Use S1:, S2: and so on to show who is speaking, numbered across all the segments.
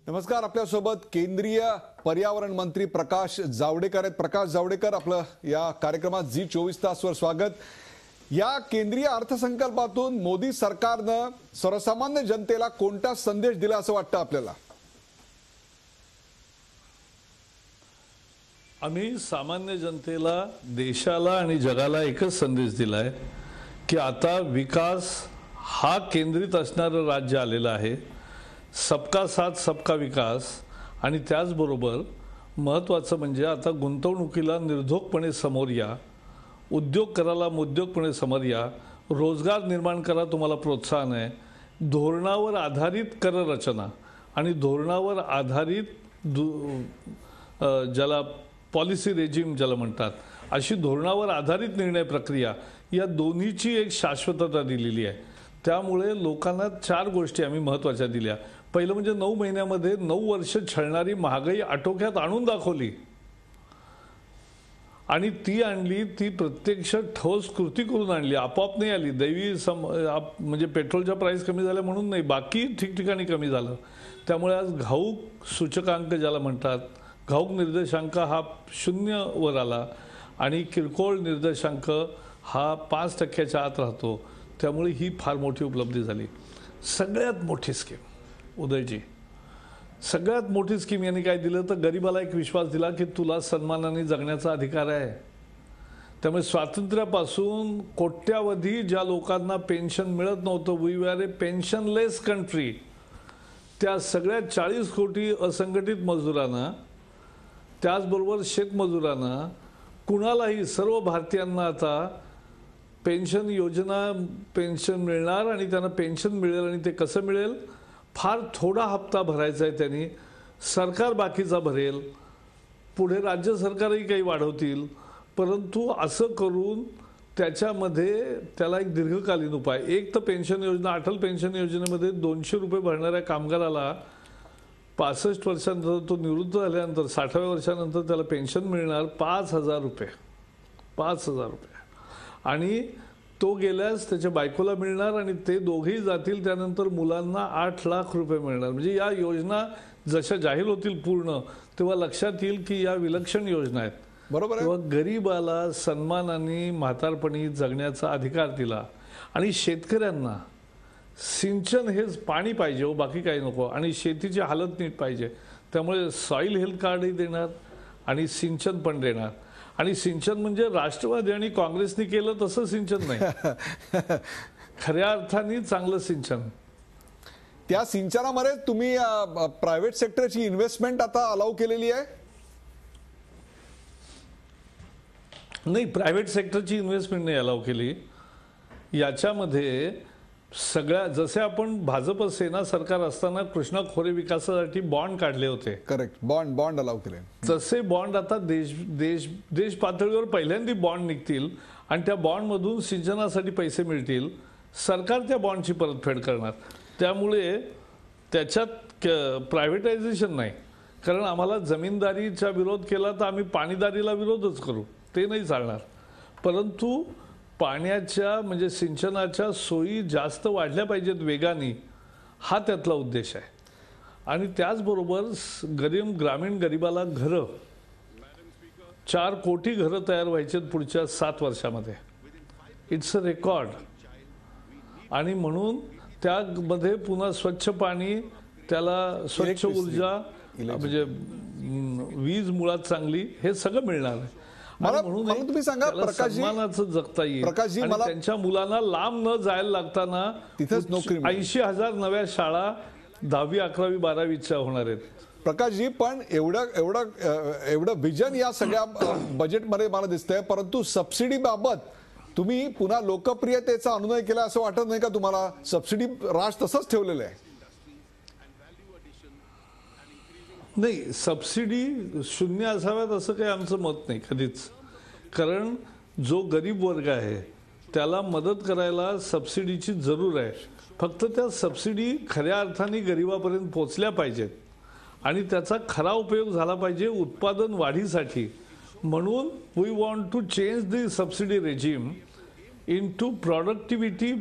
S1: नमस्कार, आपल्यासोबत केंद्रीय पर्यावरण मंत्री प्रकाश जावडेकर आहेत. प्रकाश जावडेकर, आपलं या कार्यक्रमात झी24 तासवर स्वागत. या केंद्रीय अर्थसंकल्पातून मोदी सरकारनं सर्वसामान्य जनतेला कोणता संदेश दिला असं वाटतं आपल्याला?
S2: आम्ही सामान्य जनतेला, देशाला आणि जगाला एकच संदेश दिलाय की आता विकास हा केंद्रित असणारं राज्य आलेलं आहे. सबका साथ सबका विकास. आणि त्याचबरोबर महत्त्वाचं म्हणजे आता गुंतवणुकीला निर्धोकपणे समोर या, उद्योग करायला उद्योगपणे समोर या, रोजगार निर्माण करा, तुम्हाला प्रोत्साहन आहे. धोरणावर आधारित कर रचना आणि धोरणावर आधारित ज्याला पॉलिसी रेजिम ज्याला म्हणतात, अशी धोरणावर आधारित निर्णय प्रक्रिया, या दोन्हीची एक शाश्वतता दिलेली आहे. त्यामुळे लोकांना 4 गोष्टी आम्ही महत्त्वाच्या दिल्या. पहिलं म्हणजे 9 महिन्यामध्ये 9 वर्ष छळणारी महागाई आटोक्यात आणून दाखवली आणि ती आणली, ती प्रत्यक्ष ठोस कृती करून आणली. आपोआप नाही आली, दैवी म्हणजे पेट्रोलच्या प्राइस कमी झाल्या म्हणून नाही, बाकी ठिकठिकाणी कमी झालं. त्यामुळे आज घाऊक सूचकांक ज्याला म्हणतात, घाऊक निर्देशांक हा 0 वर आला आणि किरकोळ निर्देशांक हा 5% आत राहतो. त्यामुळे ही फार मोठी उपलब्धी झाली. सगळ्यात मोठी स्कीम उदयजी, सगळ्यात मोठी स्कीम यांनी काय दिलं तर गरिबाला एक विश्वास दिला की तुला सन्मानाने जगण्याचा अधिकार आहे. त्यामुळे स्वातंत्र्यापासून कोट्यावधी ज्या लोकांना पेन्शन मिळत नव्हतं, वी आर ए पेन्शनलेस कंट्री, त्या सगळ्या 40 कोटी असंघटित मजुरांना, त्याचबरोबर शेतमजुरांना, कुणालाही, सर्व भारतीयांना आता पेन्शन योजना, पेन्शन मिळणार आणि त्यांना पेन्शन मिळेल. आणि ते कसं मिळेल? फार थोडा हप्ता भरायचा आहे त्यांनी, सरकार बाकीचा भरेल, पुढे राज्य सरकारही काही वाढवतील. परंतु असं करून त्याच्यामध्ये त्याला एक दीर्घकालीन उपाय, एक तर पेन्शन योजना, अटल पेन्शन योजनेमध्ये 200 रुपये भरणाऱ्या कामगाराला 65 वर्षांनंतर, तो निवृत्त झाल्यानंतर 60व्या वर्षानंतर त्याला पेन्शन मिळणार 5,000 रुपये. 5,000 रुपये. आणि तो गेल्यास त्याच्या बायकोला मिळणार आणि ते दोघेही जातील, त्यानंतर मुलांना 8 लाख रुपये मिळणार. म्हणजे या योजना जशा जाहीर होतील पूर्ण, तेव्हा लक्षात येईल की या विलक्षण योजना आहेत.
S1: बरोबर आहे.
S2: तेव्हा गरीबाला सन्मानाने म्हातारपणी जगण्याचा अधिकार दिला. आणि शेतकऱ्यांना सिंचन, हेच पाणी पाहिजे हो, बाकी काही नको. आणि शेतीची हालत नीट पाहिजे, त्यामुळे सॉईल हेल्थ कार्डही देणार आणि सिंचन पण देणार. आणि सिंचन म्हणजे राष्ट्रवादी आणि काँग्रेसने केलं तसं सिंचन नाही, खऱ्या अर्थाने चांगलं सिंचन.
S1: त्या सिंचनामध्ये तुम्ही प्रायव्हेट सेक्टरची इन्व्हेस्टमेंट आता अलाउ केलेली आहे?
S2: नाही, प्रायव्हेट सेक्टरची इन्व्हेस्टमेंट नाही अलाउ केली. याच्यामध्ये सगळ्या, जसे आपण भाजप सेना सरकार असताना कृष्णा खोरे विकासासाठी बॉन्ड काढले होते,
S1: करेक्ट, बॉन्ड अलाउ केले,
S2: तसे बॉन्ड आता देश पातळीवर पहिल्यांदा बॉन्ड निघतील आणि त्या बॉन्डमधून सिंचनासाठी पैसे मिळतील. सरकार त्या बॉन्डची परतफेड करणार. त्यामुळे त्याच्यात प्रायव्हेटायझेशन नाही. कारण आम्हाला जमीनदारीचा विरोध केला तर आम्ही पाणीदारीला विरोधच करू, ते नाही चालणार. परंतु पाण्याच्या म्हणजे सिंचनाच्या सोयी जास्त वाढल्या पाहिजेत वेगाने, हा त्यातला उद्देश आहे. आणि त्याचबरोबर ग्रामीण गरिबाला घरं, 4 कोटी घरं तयार व्हायचे पुढच्या 7 वर्षामध्ये. It's a record. आणि म्हणून त्यामध्ये पुन्हा स्वच्छ पाणी, त्याला स्वच्छ ऊर्जा, म्हणजे वीज मुळात चांगली, हे सगळं मिळणार आहे.
S1: मला तुम्ही सांगा प्रकाशजी,
S2: सन्मानाचं जगता येईल. आणि त्यांच्या मुलांना लांब न जायला लागताना
S1: तिथेच नोकरी,
S2: 80,000 नव्या शाळा 10वी, 11वी, 12वीच्या होणार आहेत.
S1: प्रकाशजी, पण एवढं विजन या सगळ्या बजेटमध्ये मला दिसतंय, परंतु सबसिडी बाबत तुम्ही पुन्हा लोकप्रियतेचा अनुनय केला असं वाटत नाही का तुम्हाला? सबसिडी राज तसंच ठेवलेलं आहे.
S2: नाही, सबसिडी 0 असाव्यात असं काही आमचं मत नाही कधीच. कारण जो गरीब वर्ग आहे त्याला मदत करायला सबसिडीची जरूर आहे. फक्त त्या सबसिडी खऱ्या अर्थाने गरिबापर्यंत पोहोचल्या पाहिजेत आणि त्याचा खरा उपयोग झाला पाहिजे उत्पादन वाढीसाठी. म्हणून we want to change the subsidy regime into productivity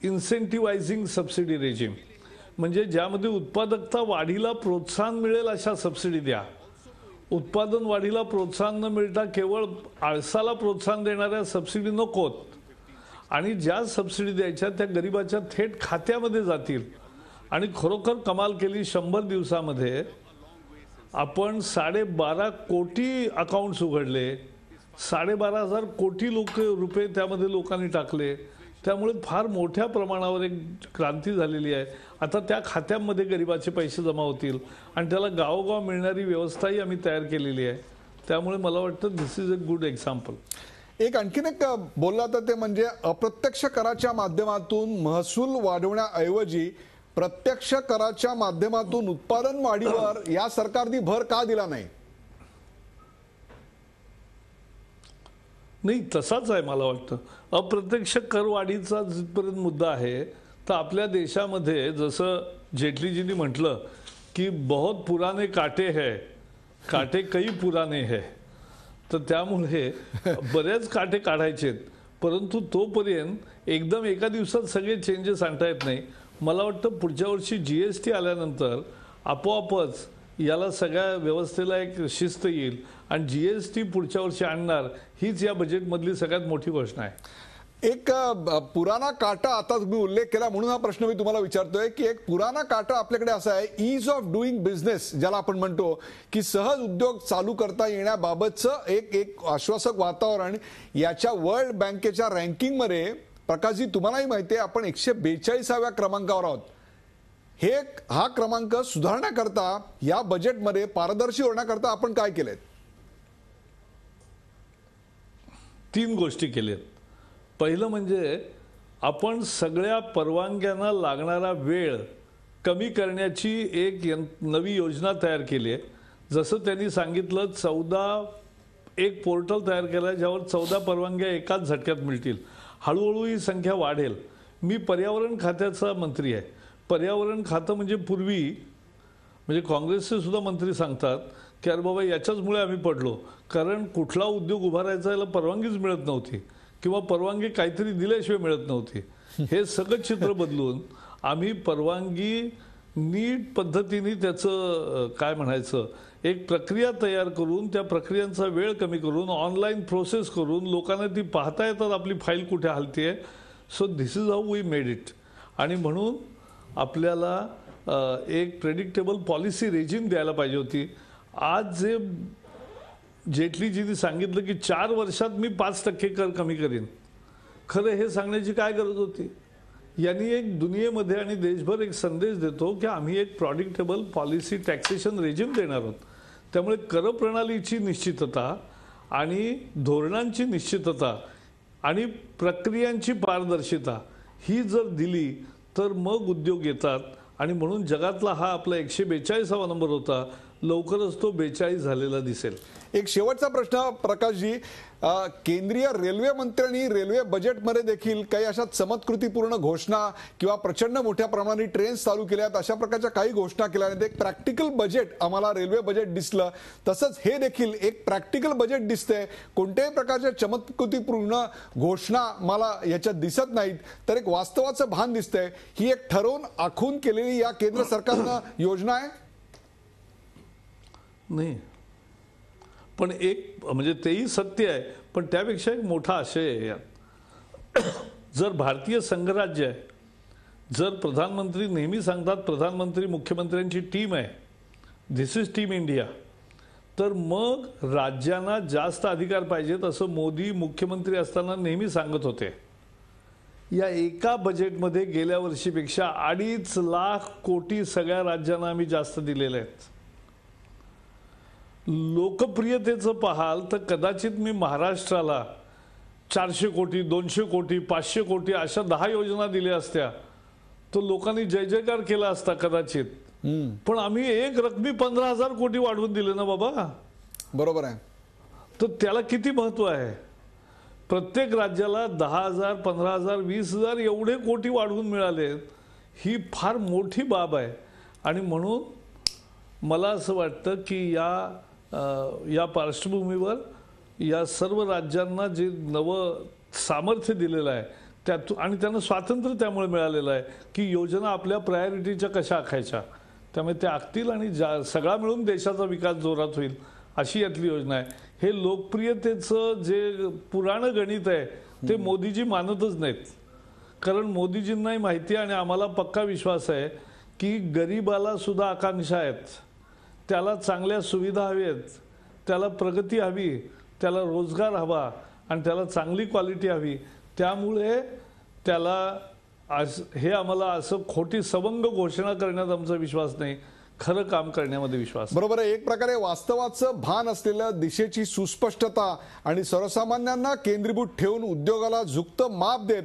S2: incentivising subsidy regime. म्हणजे ज्यामध्ये उत्पादकता वाढीला प्रोत्साहन मिळेल अशा सबसिडी द्या. उत्पादन वाढीला प्रोत्साहन न मिळता केवळ आळसाला प्रोत्साहन देणाऱ्या सबसिडी नकोत. आणि ज्या सबसिडी द्यायच्या त्या गरिबाच्या थेट खात्यामध्ये जातील. आणि खरोखर कमाल केली, 100 दिवसामध्ये आपण 12.5 कोटी अकाउंट्स उघडले, 12.5 कोटी रुपये त्यामध्ये लोकांनी टाकले. त्यामुळे फार मोठ्या प्रमाणावर एक क्रांती झालेली आहे. आता त्या खात्यांमध्ये गरिबाचे पैसे जमा होतील आणि त्याला गावोगाव मिळणारी व्यवस्थाही आम्ही तयार केलेली आहे. त्यामुळे मला वाटतं दिस इज अ गुड एक्झाम्पल.
S1: एक आणखीन एक बोलला तर ते म्हणजे अप्रत्यक्ष कराच्या माध्यमातून महसूल वाढवण्याऐवजी प्रत्यक्ष कराच्या माध्यमातून उत्पादन वाढीवर या सरकारने भर का दिला नाही?
S2: नाही, तसाच आहे मला वाटतं. अप्रत्यक्ष करवाढीचा जिथपर्यंत मुद्दा आहे तर आपल्या देशामध्ये जसं जेटलीजींनी म्हटलं की बहुत पुराने काटे है, काटे कई पुराने है. तर त्यामुळे बरेच काटे काढायचेत, परंतु तोपर्यंत एकदम एका दिवसात सगळे चेंजेस आणता येत नाही. मला वाटतं पुढच्या वर्षी GST आल्यानंतर आपोआपच याला सगळ्या व्यवस्थेला एक शिस्त येईल आणि GST पुढच्या वर्षी आणणार, हीच या बजेटमधली सगळ्यात मोठी घोषणा आहे.
S1: एक पुराना काटा, आता तुम्ही उल्लेख केला म्हणून हा प्रश्न मी तुम्हाला विचारतोय की एक पुराना काटा आपल्याकडे असा आहे, ईज ऑफ डुईंग बिझनेस ज्याला आपण म्हणतो, की सहज उद्योग चालू करता येण्याबाबतचं एक आश्वासक वातावरण. याच्या वर्ल्ड बँकेच्या रँकिंगमध्ये प्रकाशजी तुम्हालाही माहिती आहे आपण 142व्या क्रमांकावर आहोत. हा क्रमांक सुधारण्याकरता या बजेटमध्ये पारदर्शी होण्याकरता आपण काय केलेत?
S2: 3 गोष्टी केल्यात. पहिलं म्हणजे आपण सगळ्या परवानग्यांना लागणारा वेळ कमी करण्याची एक नवी योजना तयार केली आहे. जसं त्यांनी सांगितलं, एक पोर्टल तयार केलं आहे ज्यावर 14 परवानग्या एकाच झटक्यात मिळतील. हळूहळू ही संख्या वाढेल. मी पर्यावरण खात्याचा मंत्री आहे. पर्यावरण खातं म्हणजे पूर्वी म्हणजे काँग्रेसचे सुद्धा मंत्री सांगतात की अरे बाबा याच्याचमुळे आम्ही पडलो, कारण कुठला उद्योग उभारायचा याला परवानगीच मिळत नव्हती किंवा परवानगी काहीतरी दिल्याशिवाय मिळत नव्हती. हे सगळं चित्र बदलून आम्ही परवानगी नीट पद्धतीने त्याचं काय म्हणायचं एक प्रक्रिया तयार करून त्या प्रक्रियांचा वेळ कमी करून ऑनलाईन प्रोसेस करून लोकांना ती पाहता येतात आपली फाईल कुठे हलतीये. So this is how we made it. आणि म्हणून आपल्याला एक प्रेडिक्टेबल पॉलिसी रेजिम द्यायला पाहिजे होती. आज जे जेटलीजींनी सांगितलं की 4 वर्षात मी 5% कर कमी करीन, खरं हे सांगण्याची काय गरज होती? यांनी एक दुनियेमध्ये आणि देशभर एक संदेश देतो की आम्ही एक प्रेडिक्टेबल पॉलिसी टॅक्सेशन रेजिम देणार आहोत. त्यामुळे कर प्रणालीची निश्चितता आणि धोरणांची निश्चितता आणि प्रक्रियांची पारदर्शिता ही जर दिली तर मग उद्योग येतात. आणि म्हणून जगातला हा आपला 142वा नंबर होता, लवकरच तो 42 झालेला दिसेल.
S1: एक शेवटचा प्रश्न प्रकाशजी, केंद्रीय रेल्वे मंत्र्यांनी रेल्वे बजेटमध्ये देखील काही अशा चमत्कृतीपूर्ण घोषणा किंवा प्रचंड मोठ्या प्रमाणात ट्रेन्स चालू केल्यात, अशा प्रकारच्या काही घोषणा केल्या आहेत. एक प्रॅक्टिकल बजेट आम्हाला रेल्वे बजेट दिसलं, तसंच हे देखील एक प्रॅक्टिकल बजेट दिसतंय. कोणत्याही प्रकारच्या चमत्कृतीपूर्ण घोषणा मला याच्यात दिसत नाहीत, तर एक वास्तवाचं भान दिसतंय. ही एक ठरवून आखून केलेली या केंद्र सरकारनं योजना आहे?
S2: नाही, पण एक म्हणजे तेही सत्य आहे, पण त्यापेक्षा एक मोठा आशय आहे यात. जर भारतीय संघराज्य आहे, जर प्रधानमंत्री नेहमी सांगतात प्रधानमंत्री मुख्यमंत्र्यांची टीम आहे, धिस इज टीम इंडिया, तर मग राज्यांना जास्त अधिकार पाहिजेत असं मोदी मुख्यमंत्री असताना नेहमी सांगत होते. या एका बजेटमध्ये गेल्या वर्षीपेक्षा 2.5 लाख कोटी सगळ्या राज्यांना आम्ही जास्त दिलेले आहेत. लोकप्रियतेचं पाहाल तर कदाचित मी महाराष्ट्राला 400 कोटी 200 कोटी 500 कोटी अशा 10 योजना दिल्या असत्या तर लोकांनी जय जयकार केला असता कदाचित. पण आम्ही एक रकमी 15,000 कोटी वाढवून दिले ना बाबा.
S1: बरोबर आहे.
S2: तर त्याला किती महत्व आहे? प्रत्येक राज्याला 10,000 15,000 20,000 एवढे कोटी वाढवून मिळाले, ही फार मोठी बाब आहे. आणि म्हणून मला असं वाटतं की या पार्श्वभूमीवर या सर्व राज्यांना जे नवं सामर्थ्य दिलेलं आहे त्यातून आणि त्यांना स्वातंत्र्य त्यामुळे मिळालेलं आहे की योजना आपल्या प्रायोरिटीच्या कशा आखायच्या, त्यामुळे ते आखतील आणि सगळा मिळून देशाचा विकास जोरात होईल अशी यातली योजना आहे. हे लोकप्रियतेचं जे पुराणं गणित आहे ते मोदीजी मानतच नाहीत, कारण मोदीजींनाही माहिती आहे आणि आम्हाला पक्का विश्वास आहे की गरीबाला सुद्धा आकांक्षा आहेत, त्याला चांगल्या सुविधा हव्यात, त्याला प्रगती हवी, त्याला रोजगार हवा आणि त्याला चांगली क्वालिटी हवी. त्यामुळे त्याला हे आम्हाला असं खोटी सबंग घोषणा करण्यात आमचा विश्वास नाही, खरं काम करण्यामध्ये विश्वास.
S1: बरोबर आहे. एक प्रकारे वास्तवाचं भान असलेलं, दिशेची सुस्पष्टता आणि सर्वसामान्यांना केंद्रीभूत ठेवून उद्योगाला झुकतं माप देत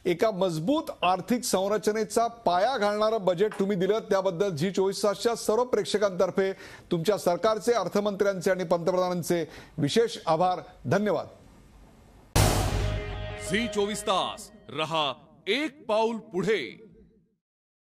S1: एका मजबूत आर्थिक संरचनेचा पाया घालणारं बजेट तुम्ही दिलं, त्याबद्दल झी 24 तासच्या सर्व प्रेक्षकांतर्फे तुमच्या सरकारचे, अर्थमंत्र्यांचे आणि पंतप्रधानांचे विशेष आभार. धन्यवाद.
S3: झी 24 तास रहा एक पाऊल पुढे.